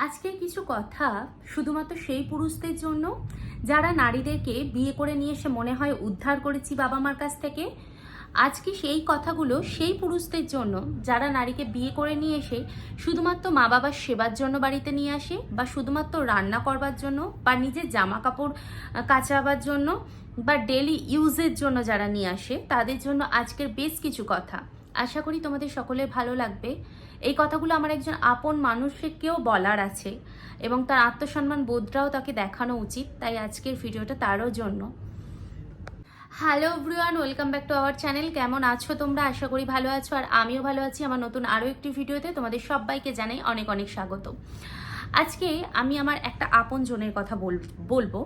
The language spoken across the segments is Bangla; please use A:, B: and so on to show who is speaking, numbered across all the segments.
A: আজকের কিছু কথা শুধুমাত্র সেই পুরুষদের জন্য যারা নারীদেরকে বিয়ে করে নিয়ে এসে মনে হয় উদ্ধার করেছি বাবা মার কাছ থেকে। আজকে সেই কথাগুলো সেই পুরুষদের জন্য যারা নারীকে বিয়ে করে নিয়ে এসে শুধুমাত্র মা বাবার সেবার জন্য বাড়িতে নিয়ে আসে, বা শুধুমাত্র রান্না করবার জন্য, বা নিজের জামা কাপড় কাচাবার জন্য, বা ডেলি ইউজের জন্য যারা নিয়ে আসে, তাদের জন্য আজকের বেশ কিছু কথা। আশা করি তোমাদের সকলের ভালো লাগবে। এই কথাগুলো আমার একজন আপন মানুষকেও বলার আছে এবং তার আত্মসম্মান বোধটাও তাকে দেখানো উচিত, তাই আজকের ভিডিওটা তারও জন্য। Hello everyone, welcome back to our channel. কেমন আছো তোমরা? আশা করি ভালো আছো, আর আমিও ভালো আছি। আমার নতুন আরও একটি ভিডিওতে তোমাদের সবাইকে জানাই অনেক অনেক স্বাগত। আজকে আমি আমার একটা আপন জনের কথা বলবো।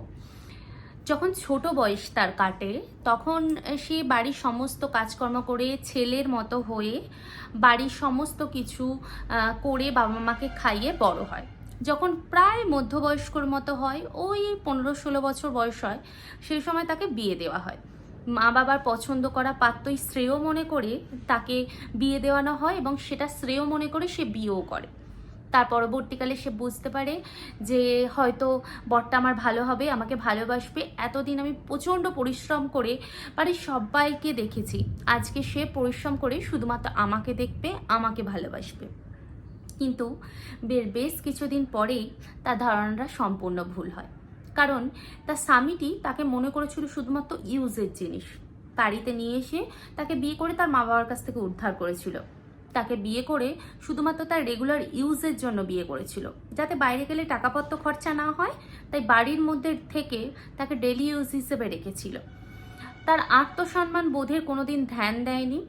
A: যখন ছোট বয়স তার কাটে, তখন সে বাড়ির সমস্ত কাজকর্ম করে ছেলের মতো হয়ে বাড়ির সমস্ত কিছু করে বাবা মাকে খাইয়ে বড় হয়। যখন প্রায় মধ্যবয়স্কর মতো হয়, ওই 15-16 বছর বয়স হয়, সেই সময় তাকে বিয়ে দেওয়া হয়। মা বাবার পছন্দ করা পাত্রই শ্রেয় মনে করে তাকে বিয়ে দেওয়ানো হয় এবং সেটা শ্রেয় মনে করে সে বিয়েও করে। তার পরবর্তীকালে সে বুঝতে পারে যে হয়তো বরটা আমার ভালো হবে, আমাকে ভালোবাসবে। এতদিন আমি প্রচণ্ড পরিশ্রম করে বাড়ির সবাইকে দেখেছি, আজকে সে পরিশ্রম করে শুধুমাত্র আমাকে দেখবে, আমাকে ভালোবাসবে। কিন্তু বেশ কিছুদিন পরেই তার ধারণাটা সম্পূর্ণ ভুল হয়, কারণ তার স্বামীটি তাকে মনে করেছিল শুধুমাত্র ইউজের জিনিস। বাড়িতে নিয়ে এসে তাকে বিয়ে করে তার মা বাবার কাছ থেকে উদ্ধার করেছিল। তাকে বিয়ে করে শুধুমাত্র তার রেগুলার ইউজের জন্য বিয়ে করেছিল, যাতে বাইরে গেলে টাকাপত্র খরচা না হয়, তাই বাড়ির মধ্যে থেকে তাকে ডেলি ইউজ হিসেবে রেখেছিল। তার আত্মসম্মান বোধের কোনোদিন ধ্যান দেয়নি।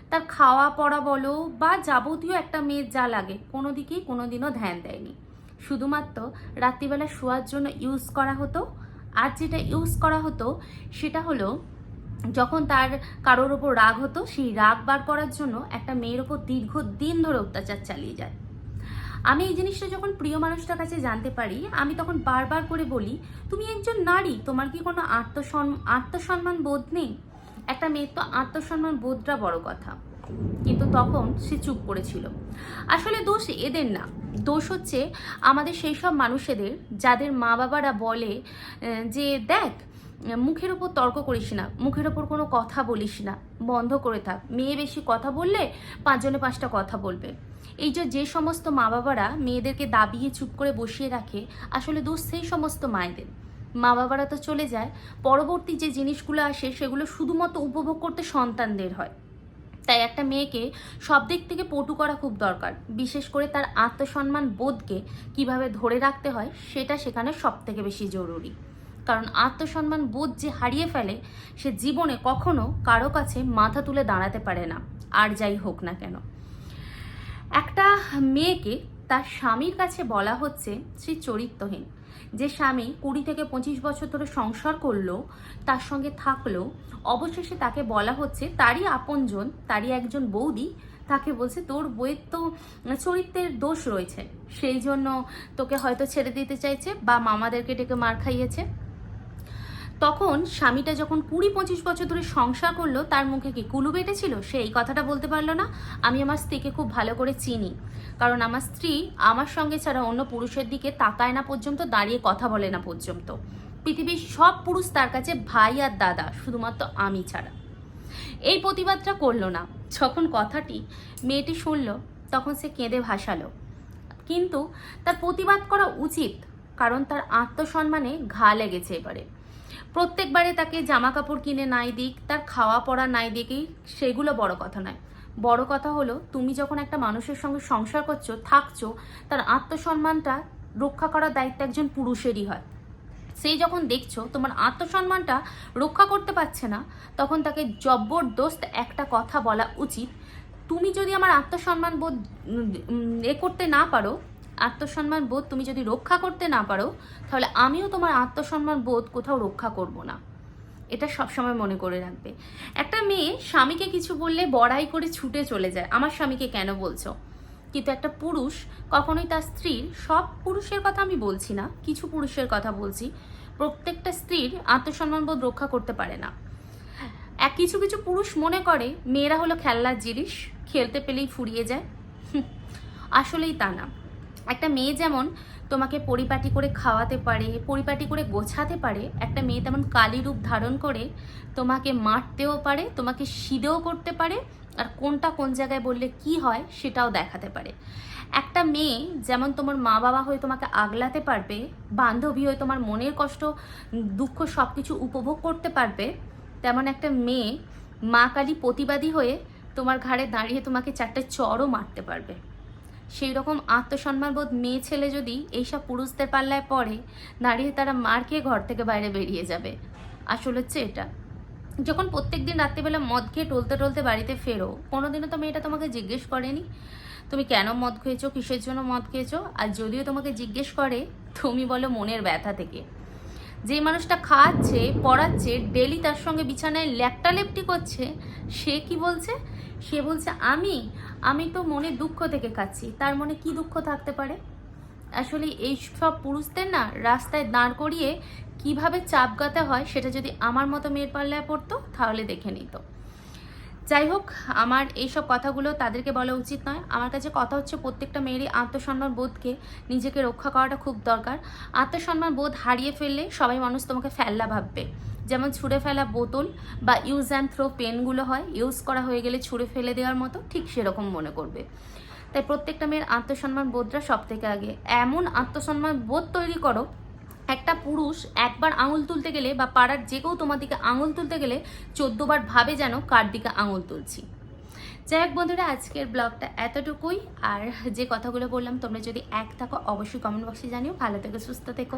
A: তার খাওয়া পড়া বলো বা যাবতীয় একটা মেয়ের যা লাগে কোনো দিকেই কোনোদিনও ধ্যান দেয়নি। শুধুমাত্র রাত্রিবেলা শোয়ার জন্য ইউজ করা হতো। আর যেটা ইউজ করা হতো সেটা হলো, যখন তার কারোর ওপর রাগ হতো, সেই রাগ বার করার জন্য একটা মেয়ের ওপর দীর্ঘদিন ধরে অত্যাচার চালিয়ে যায়। আমি এই জিনিসটা যখন প্রিয় মানুষটার কাছে জানতে পারি, আমি তখন বারবার করে বলি, তুমি একজন নারী, তোমার কি কোনো আত্মসম্মান বোধ নেই? একটা মেয়ের তো আত্মসম্মান বোধটা বড় কথা। কিন্তু তখন সে চুপ করেছিল। আসলে দোষ এদের না, দোষ হচ্ছে আমাদের সেই সব মানুষেদের যাদের মা বাবারা বলে যে দেখ, মুখের ওপর তর্ক করিস না, মুখের ওপর কোনো কথা বলিস না, বন্ধ করে থাক, মেয়ে বেশি কথা বললে 5 জনে 5টা কথা বলবে। এই যে সমস্ত মা বাবারা মেয়েদেরকে দাবিয়ে চুপ করে বসিয়ে রাখে, আসলে দোষ সেই সমস্ত মায়েদের। মা বাবারা তো চলে যায়, পরবর্তী যে জিনিসগুলো আসে সেগুলো শুধুমাত্র উপভোগ করতে সন্তানদের হয়। তাই একটা মেয়েকে সব দিক থেকে পটু করা খুব দরকার, বিশেষ করে তার আত্মসম্মান বোধকে কিভাবে ধরে রাখতে হয় সেটা সেখানে সব থেকে বেশি জরুরি। কারণ আত্মসম্মান বোধ যে হারিয়ে ফেলে, সে জীবনে কখনো কারো কাছে মাথা তুলে দাঁড়াতে পারে না, আর যাই হোক না কেন। একটা মেয়েকে তার স্বামীর কাছে বলা হচ্ছে সে চরিত্রহীন। যে স্বামী 20 থেকে 25 বছর ধরে সংসার করলো, তার সঙ্গে থাকলো, অবশেষে তাকে বলা হচ্ছে, তারই আপনজন, তারই একজন বৌদি তাকে বলছে তোর বইয়ের তো চরিত্রের দোষ রয়েছে, সেই জন্য তোকে হয়তো ছেড়ে দিতে চাইছে বা মামাদেরকে ডেকে মার খাইয়েছে। তখন স্বামীটা যখন 20-25 বছর ধরে সংসার করলো, তার মুখে কি কুলু বেটেছিল? সে এই কথাটা বলতে পারলো না, আমি আমার স্ত্রীকে খুব ভালো করে চিনি, কারণ আমার স্ত্রী আমার সঙ্গে ছাড়া অন্য পুরুষের দিকে তাকায় না পর্যন্ত, দাঁড়িয়ে কথা বলে না পর্যন্ত। পৃথিবীর সব পুরুষ তার কাছে ভাই আর দাদা, শুধুমাত্র আমি ছাড়া। এই প্রতিবাদটা করলো না। যখন কথাটি মেয়েটি শুনল, তখন সে কেঁদে ভাসালো। কিন্তু তার প্রতিবাদ করা উচিত, কারণ তার আত্মসম্মানে ঘা লেগেছে এবারে। প্রত্যেকবারে তাকে জামা কাপড় কিনে নাই দিক, তার খাওয়া পড়া নাই দিকেই, সেগুলো বড় কথা নয়। বড় কথা হলো, তুমি যখন একটা মানুষের সঙ্গে সংসার করছো, থাকছো, তার আত্মসম্মানটা রক্ষা করার দায়িত্ব একজন পুরুষেরই হয়। সেই যখন দেখছো তোমার আত্মসম্মানটা রক্ষা করতে পারছে না, তখন তাকে জবরদস্ত একটা কথা বলা উচিত, তুমি যদি আমার আত্মসম্মান বোধ করতে না পারো, আত্মসম্মান বোধ তুমি যদি রক্ষা করতে না পারো, তাহলে আমিও তোমার আত্মসম্মান বোধ কোথাও রক্ষা করব না। এটা সবসময় মনে করে রাখবে। একটা মেয়ে স্বামীকে কিছু বললে বড়াই করে ছুটে চলে যায়, আমার স্বামীকে কেন বলছো? কিন্তু একটা পুরুষ কখনোই তার স্ত্রীর, সব পুরুষের কথা আমি বলছি না, কিছু পুরুষের কথা বলছি, প্রত্যেকটা স্ত্রীর আত্মসম্মান বোধ রক্ষা করতে পারে না। কিছু কিছু পুরুষ মনে করে মেয়েরা হলো খেলনার জিনিস, খেলতে পেলেই ফুরিয়ে যায়। আসলেই তা না। একটা মেয়ে যেমন তোমাকে পরিপাটি করে খাওয়াতে পারে, পরিপাটি করে গোছাতে পারে, একটা মেয়ে তেমন কালী রূপ ধারণ করে তোমাকে মারতেও পারে, তোমাকে সিধেও করতে পারে, আর কোনটা কোন জায়গায় বললে কি হয় সেটাও দেখাতে পারে। একটা মেয়ে যেমন তোমার মা বাবা হয়ে তোমাকে আগলাতে পারবে, বান্ধবী হয়ে তোমার মনের কষ্ট দুঃখ সব কিছু উপভোগ করতে পারবে, তেমন একটা মেয়ে মা কালী প্রতিবাদী হয়ে তোমার ঘাড়ে দাঁড়িয়ে তোমাকে 4টে চড়ও মারতে পারবে। সেই রকম আত্মসম্মানবোধ মেয়ে ছেলে যদি এইসব পুরুষদের পাল্লায় পড়ে, দাঁড়িয়ে তারা মার খেয়ে ঘর থেকে বাইরে বেরিয়ে যাবে। আসল হচ্ছে এটা, যখন প্রত্যেকদিন রাত্রিবেলা মদ খেয়ে টলতে টলতে বাড়িতে ফেরো, কোনোদিনও তো মেয়েটা তোমাকে জিজ্ঞেস করেনি তুমি কেন মদ খেয়েছো, কিসের জন্য মদ খেয়েছো। আর যদিও তোমাকে জিজ্ঞেস করে, তুমি বলো মনের ব্যথা থেকে। যে মানুষটা খাওয়াচ্ছে পড়াচ্ছে ডেলি তার সঙ্গে বিছানায় ল্যাপটালেপটি করছে, সে কি বলছে? সে বলছে আমি তো মনে দুঃখ থেকে খাচ্ছি। তার মনে কি দুঃখ থাকতে পারে? আসলে এই সব পুরুষদের না রাস্তায় দাঁড় করিয়ে কিভাবে চাপগাতে হয় সেটা যদি আমার মতো মেয়ের পাল্লায় পড়তো তাহলে দেখে নিত। যাই হোক, আমার এইসব কথাগুলো তাদেরকে বলা উচিত নয়। আমার কাছে কথা হচ্ছে প্রত্যেকটা মেয়েরই আত্মসম্মান বোধকে নিজেকে রক্ষা করাটা খুব দরকার। আত্মসম্মান বোধ হারিয়ে ফেললে সবাই মানুষ তোমাকে ফেল্লা ভাববে। যেমন ছুঁড়ে ফেলা বোতল বা ইউজ অ্যান্ড থ্রো পেনগুলো হয়, ইউজ করা হয়ে গেলে ছুঁড়ে ফেলে দেওয়ার মতো, ঠিক সেরকম মনে করবে। তাই প্রত্যেকটা মেয়ের আত্মসম্মান বোধটা সব থেকে আগে। এমন আত্মসম্মান বোধ তৈরি করো, একটা পুরুষ একবার আঙুল তুলতে গেলে বা পাড়ার যে কেউ তোমার দিকে আঙুল তুলতে গেলে 14 বার ভাবে যেন কার দিকে আঙুল তুলছি। যাই হোক বন্ধুরা, আজকের ব্লগটা এতটুকুই। আর যে কথাগুলো বললাম তোমরা যদি এক থাকো অবশ্যই কমেন্ট বক্সে জানিও। ভালো থেকো, সুস্থ থেকো।